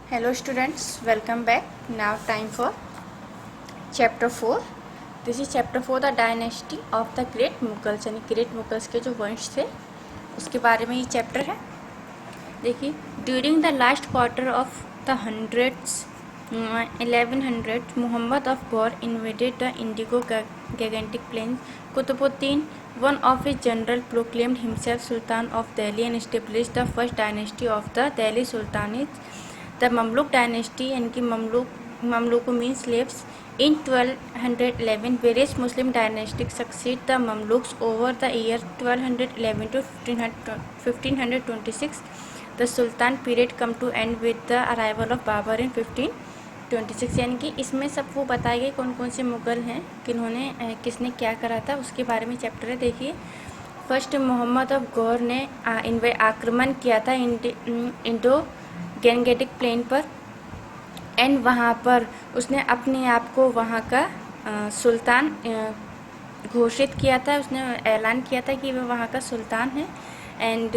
Hello students, welcome back. Now time for chapter 4. This is chapter 4, the dynasty of the Great Mughals, यानी great Mughals के जो वंश थे उसके बारे में ये चैप्टर है. देखिए, during the last quarter of the 1100 Muhammad of Ghor invaded the Indigo Gangetic Plains. Qutbuddin, one of his generals, proclaimed himself Sultan of Delhi and established the first dynasty of the Delhi Sultanate. The Mamluk dynasty, यानी कि Mamluk means slaves. In 1211, various Muslim dynasties succeed the Mamluks over the year 1211 to 1526. The Sultan period come to end with the arrival of Babur in 1526. यानी कि इसमें सब वो बताए गए कौन कौन से मुग़ल हैं, किसने क्या करा था, उसके बारे में चैप्टर है. देखिए, फर्स्ट मोहम्मद ऑफ गौर ने आक्रमण किया था इंडो गैंगेटिक प्लेन पर, एंड वहाँ पर उसने अपने आप को वहाँ का सुल्तान घोषित किया था. उसने ऐलान किया था कि वह वहाँ का सुल्तान है. एंड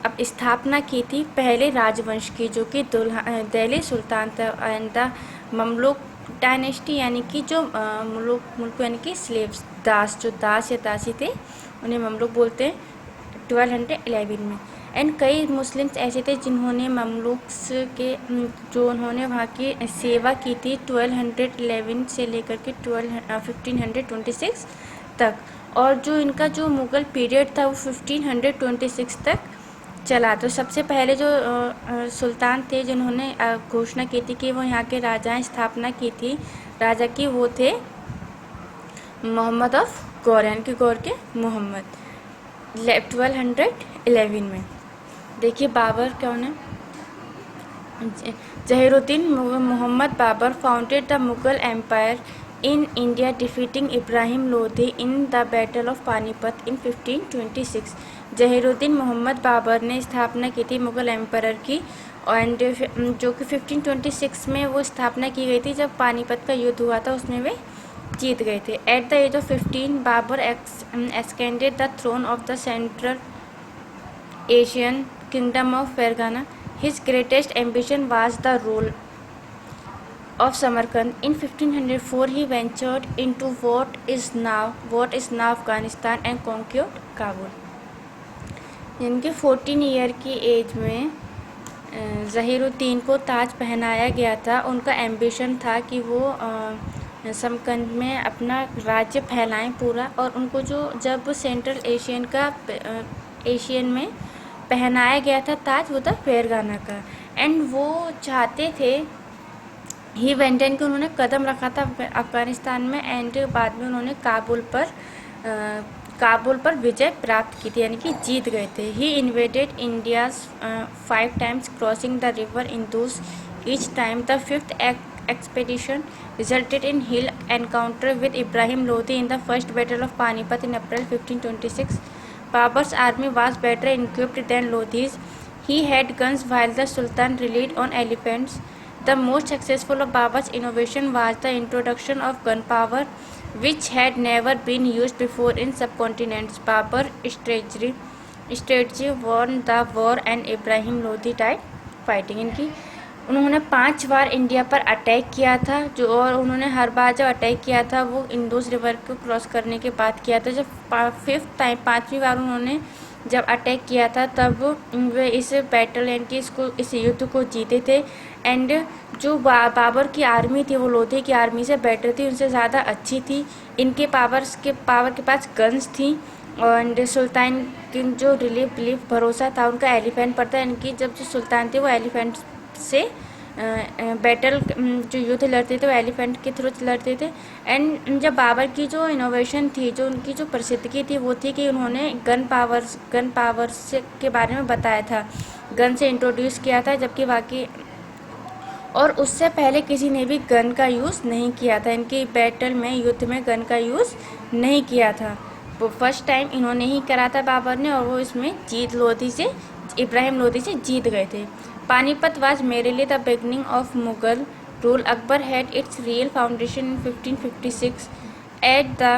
अब स्थापना की थी पहले राजवंश की, जो कि दिल्ली सुल्तान था. एंड द ममलूक डायनेस्टी, यानी कि जो मुल्क यानी कि स्लेव्स, जो दास या दासी थे उन्हें ममलूक बोलते हैं, 1211 में. एंड कई मुस्लिम्स ऐसे थे जिन्होंने ममलूक्स के उन्होंने वहाँ की सेवा की थी 1211 से लेकर के 1526 तक. और जो इनका जो मुग़ल पीरियड था वो 1526 तक चला. तो सबसे पहले जो सुल्तान थे जिन्होंने घोषणा की थी कि वो यहाँ के राजाएं स्थापना की थी राजा की, वो थे मोहम्मद ऑफ गौर, यानी कि गौर के मोहम्मद, 1211 में. देखिए, बाबर कौन है? Zahiruddin Muhammad Babur founded the Mughal empire in India, defeating Ibrahim Lodi in the Battle of Panipat in 1526. Zahiruddin Muhammad Babur ने स्थापना की थी मुग़ल एम्पायर की, एंड जो कि 1526 में वो स्थापना की गई थी. जब पानीपत का युद्ध हुआ था उसमें वे जीत गए थे. At the age of 15 Babur ascended the throne of the Central Asian Kingdom of Fergana. His greatest ambition was the rule of Samarkand. In 1504, he ventured into what is now Afghanistan and conquered Kabul. यानी कि 14 year की as में ज़हीरुद्दीन को ताज पहनाया गया था. उनका ambition था कि वो समरकंद में अपना राज्य फैलाएं पूरा, और उनको जब सेंट्रल एशियन में पहनाया गया था ताज, वो था फेरगाना का. एंड वो चाहते थे ही वेंटन कि उन्होंने कदम रखा था अफ़गानिस्तान में, एंड बाद में उन्होंने काबुल पर विजय प्राप्त की थी, यानी कि जीत गए थे. He invaded India 5 times, crossing the river Indus each time. The 5th expedition resulted in hill encounter with Ibrahim Lodi in the first battle of Panipat in April 1526. Babur's army was better equipped than Lodi's. He had guns while the Sultan relied on elephants. The most successful of Babur's innovation was the introduction of gunpowder, which had never been used before in subcontinents. Babur's strategy won the war and Ibrahim Lodi died fighting. इनकी उन्होंने 5 बार India पर attack किया था, और उन्होंने हर बार जब attack किया था वो इंदूस रिवर को क्रॉस करने के बाद किया था. जब 5वीं बार उन्होंने जब अटैक किया था तब वे इस बैटल यानी कि इस युद्ध को जीते थे. एंड जो बाबर की आर्मी थी वो लोधी की आर्मी से बेटर थी, उनसे ज़्यादा अच्छी थी. इनके पावर के पास गन्स थी, और सुल्तान की जो बिलीफ भरोसा था उनका एलिफेंट पर था. इनकी जब जो सुल्तान थे वो एलिफेंट से बैटल जो युद्ध लड़ते थे वो एलिफेंट के थ्रू लड़ते थे. एंड जब बाबर की जो इनोवेशन थी, जो उनकी जो प्रसिद्धि थी, वो थी कि उन्होंने गन पावर से के बारे में बताया था, गन से इंट्रोड्यूस किया था, जबकि बाकी और उससे पहले किसी ने भी गन का यूज़ नहीं किया था. इनकी बैटल में युद्ध में गन का यूज़ नहीं किया था. वो फर्स्ट टाइम इन्होंने ही करा था बाबर ने, और वो इसमें इब्राहिम लोदी से जीत गए थे. Panipat was merely the beginning of Mughal rule. Akbar had its real foundation in 1556 at the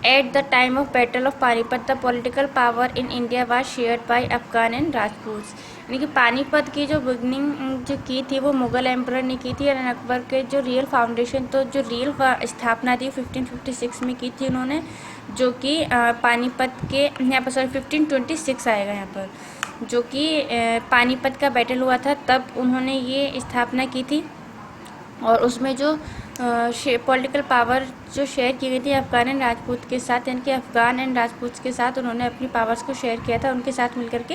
At the time of Battle of Panipat, the political power in India was shared by Afghan and Rajputs. यानी कि पानीपत की जो beginning जो की थी वो Mughal emperor ने की थी, और अकबर के जो रियल फाउंडेशन, तो जो रियल स्थापना थी 1556 में की थी उन्होंने, जो कि पानीपत के यहाँ पर, सॉरी 1526 आएगा यहाँ पर, जो कि पानीपत का बैटल हुआ था तब उन्होंने ये स्थापना की थी। और उसमें जो पॉलिटिकल पावर जो शेयर की गई थी अफगान एंड राजपूत के साथ, यानी कि अफगान एंड राजपूत के साथ उन्होंने अपनी पावर्स को शेयर किया था, उनके साथ मिलकर के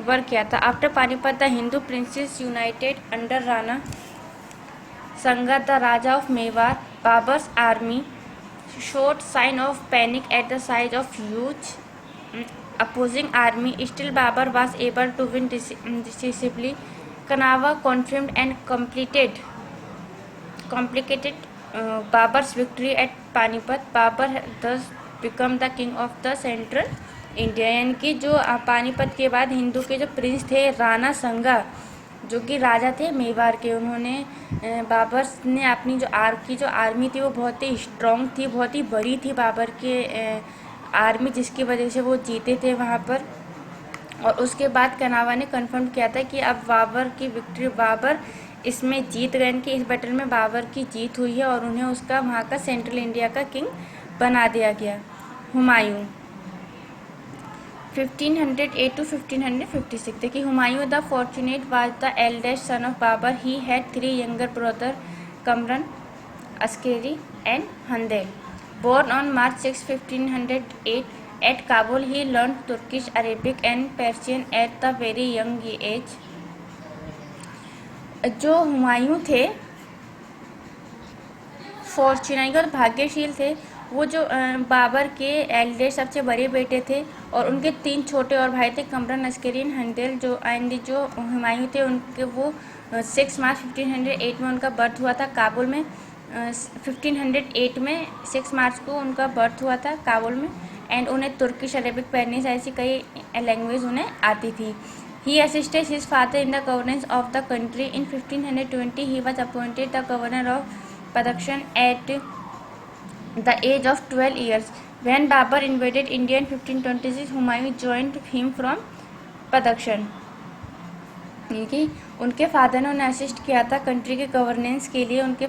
वर्क किया था। After Panipat the Hindu princes united under Rana Sanga the Raja of Mewar. Babur's army showed sign of panic at the sight of huge opposing army. Still Babur was able to win decisively. Kanava confirmed and complicated Babur's victory at Panipat. Babur thus become the king of the central India. यानी कि जो पानीपत के बाद हिंदू के जो Prince थे राणा संगा, जो कि राजा थे मेवाड़ के, उन्होंने बाबर ने अपनी जो आर्मी थी वो बहुत ही स्ट्रॉन्ग थी, बहुत ही बड़ी थी बाबर के आर्मी, जिसकी वजह से वो जीते थे वहाँ पर। और उसके बाद कनावा ने कंफर्म किया था कि अब बाबर की विक्ट्री, बाबर इसमें जीत गए, कि इस बैटल में बाबर की जीत हुई है और उन्हें उसका वहाँ का सेंट्रल इंडिया का किंग बना दिया गया। हुमायूं 1508 to 1556। देखिए Humayun the fortunate was the eldest son of Babur. He had 3 younger brother, Kamran, Askari and Hindal. Born on March 6, 1508 at Kabul, he learned Turkish, Arabic and Persian at the very young age। जो हुमायूं थे fortunate और भाग्यशील थे, वो जो बाबर के एल्डेस्ट सबसे बड़े बेटे थे, और उनके 3 छोटे और भाई थे, कमरन, अस्करी एंड हंदेल। जो हुमायूं थे उनके वो 6 मार्च 1508 में उनका बर्थ हुआ था काबुल में। 1508 में 6 मार्च को उनका बर्थ हुआ था काबुल में। एंड उन्हें तुर्किश, अरेबिक, पेरनीस ऐसी कई लैंग्वेज उन्हें आती थी। He assisted his father in the governance of the country. In 1520 he was appointed the governor of Badakhshan at the age of 12 years. When Babur invaded India in 1526, Humayun joined him from Badakhshan। कि उनके father ने उन्हें assist किया था country के governance के लिए, उनके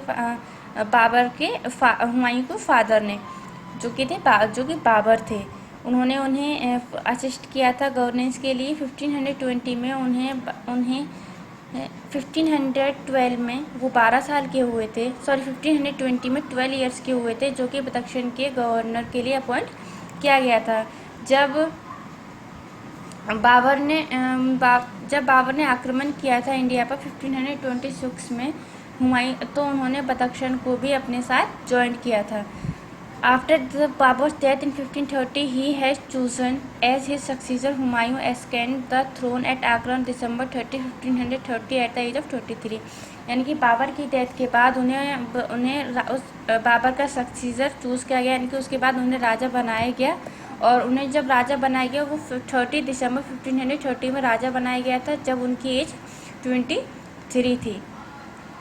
बाबर के हुमायूं को फादर ने, जो कि बाबर थे, उन्होंने उन्हें असिस्ट किया था गवर्नेंस के लिए। 1520 में उन्हें 1512 में वो 12 साल के हुए थे, सॉरी 1520 में 12 इयर्स के हुए थे, जो कि बदख्शान के गवर्नर के लिए अपॉइंट किया गया था। जब बाबर ने आक्रमण किया था इंडिया पर 1526 में हुमायूं, तो उन्होंने बदख्शान को भी अपने साथ ज्वाइन किया था। After the Babur's death in 1530, he has chosen as his successor Humayun ascended the throne at Agra on December 30, 1530 at the age of 23। यानी कि बाबर की डेथ के बाद उन्हें उस बाबर का सक्सीसर चूज़ किया गया, यानी कि उसके बाद उन्हें राजा बनाया गया। और उन्हें जब राजा बनाया गया वो 30 दिसंबर 1530 में राजा बनाया गया था, जब उनकी एज 23 थी।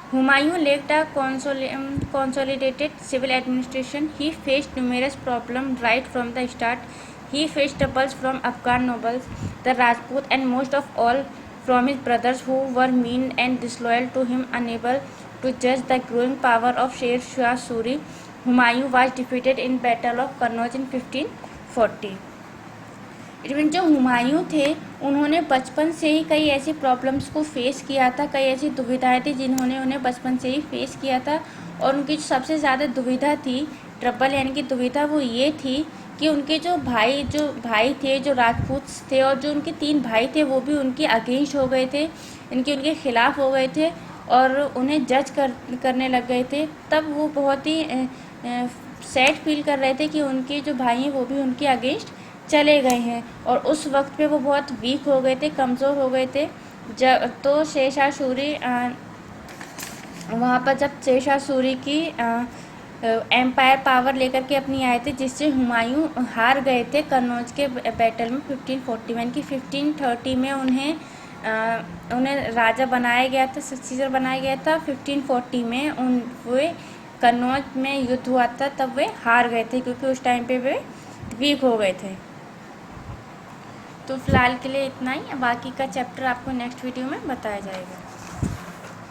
Humayun lacked a consolidated civil administration. He faced numerous problems right from the start. He faced troubles from Afghan nobles, the Rajput, and most of all from his brothers, who were mean and disloyal to him. Unable to judge the growing power of Sher Shah Suri, Humayun was defeated in Battle of Kannauj in 1540। Even जो हुमायूं थे उन्होंने बचपन से ही कई ऐसी problems को face किया था, कई ऐसी दुविधाएं थी जिन्होंने उन्हें बचपन से ही फेस किया था। और उनकी जो सबसे ज़्यादा दुविधा थी, ट्रबल यानी कि दुविधा, वो ये थी कि उनके जो भाई थे, जो राजपूत थे, और जो उनके 3 भाई थे वो भी उनके अगेंस्ट हो गए थे, उनके खिलाफ हो गए थे और उन्हें जज करने लग गए थे। तब वो बहुत ही सैड फील कर रहे थे कि उनके जो भाई हैं वो भी उनके अगेंस्ट चले गए हैं, और उस वक्त पे वो बहुत वीक हो गए थे, कमज़ोर हो गए थे। तो शेरशाह सूरी वहाँ पर जब शेरशाह सूरी की एम्पायर पावर लेकर के अपनी आए थे, जिससे हुमायूं हार गए थे कन्नौज के बैटल में 1541 की। 1530 में उन्हें राजा बनाया गया था, सक्सीसर बनाया गया था। 1540 में वे कन्नौज में युद्ध हुआ था तब वे हार गए थे, क्योंकि उस टाइम पे वे वीक हो गए थे। तो फिलहाल के लिए इतना ही, बाकी का चैप्टर आपको नेक्स्ट वीडियो में बताया जाएगा।